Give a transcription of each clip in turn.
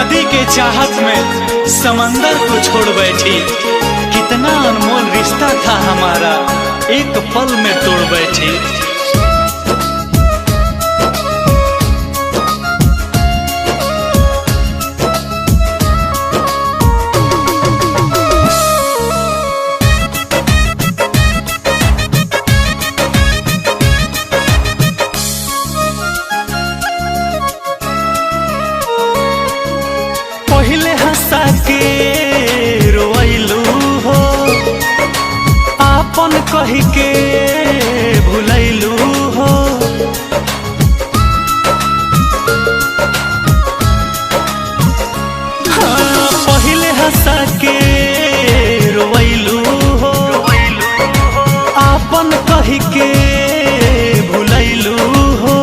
नदी के चाहत में समंदर को छोड़ बैठी। कितना अनमोल रिश्ता था हमारा, एक पल में तोड़ बैठी। पहिले हंसा के रोइलू हो, आपन कही के भुलैलू हो। हाँ, पहिले हंसा के रोइलू हो, आपन कही के भुलैलू हो।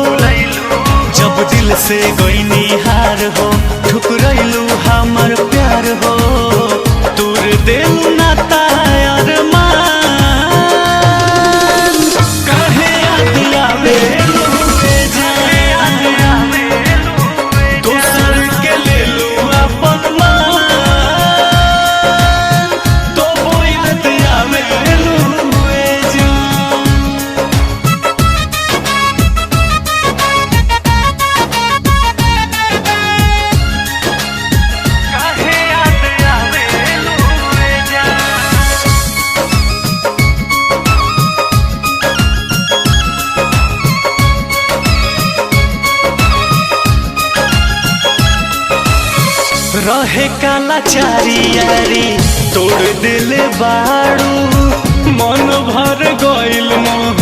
जब दिल से गईनी हार हो, ठुकरैलू हमर प्यार हो, तूर दिल नाता अरमान। काहे याद आवे दोसर के लेलू अपन मान, तो वो याद आवे जान। रहे काला चारी यारी तोड़ दिल बाड़ू, मन भर गइल मोह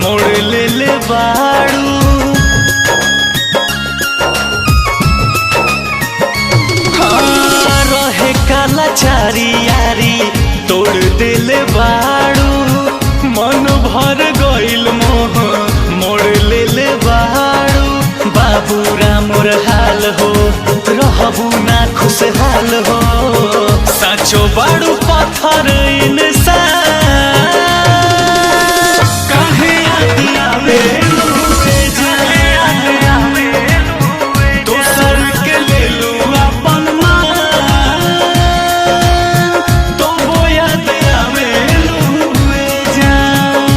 मोड़ ले बाड़ू। हाँ, रहे काला चारी यारी तोड़ दिल बाड़ू, मन भर गइल मोह मोड़ ले बाड़ू। बाबू रामोर हाल हो, रहबू ना खुशहाल हो, साचो बाड़ू पत्थर इंसान। काहे याद आवे दोसर के लेलू अपन मान, तो वो याद आवे जान।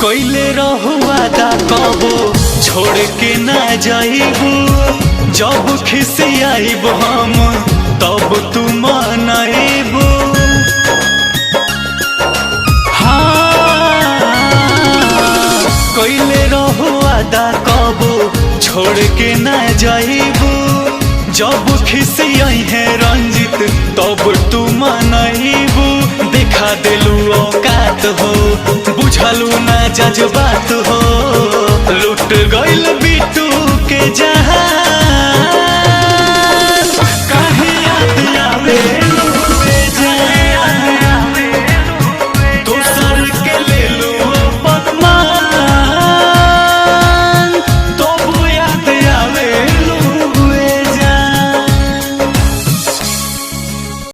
कैले रहुआ दा कबो छोड़ के ना जाइबू, जब खिसियाइब हम तब तू मनाइबू। हाँ, कैले रहुआ दा कबो छोड़ के ना जाइबू, जब खिसियाई है रंजित तब तू मनाइबू। देखा दिलू औकात हो, बुझलू ना जज्बात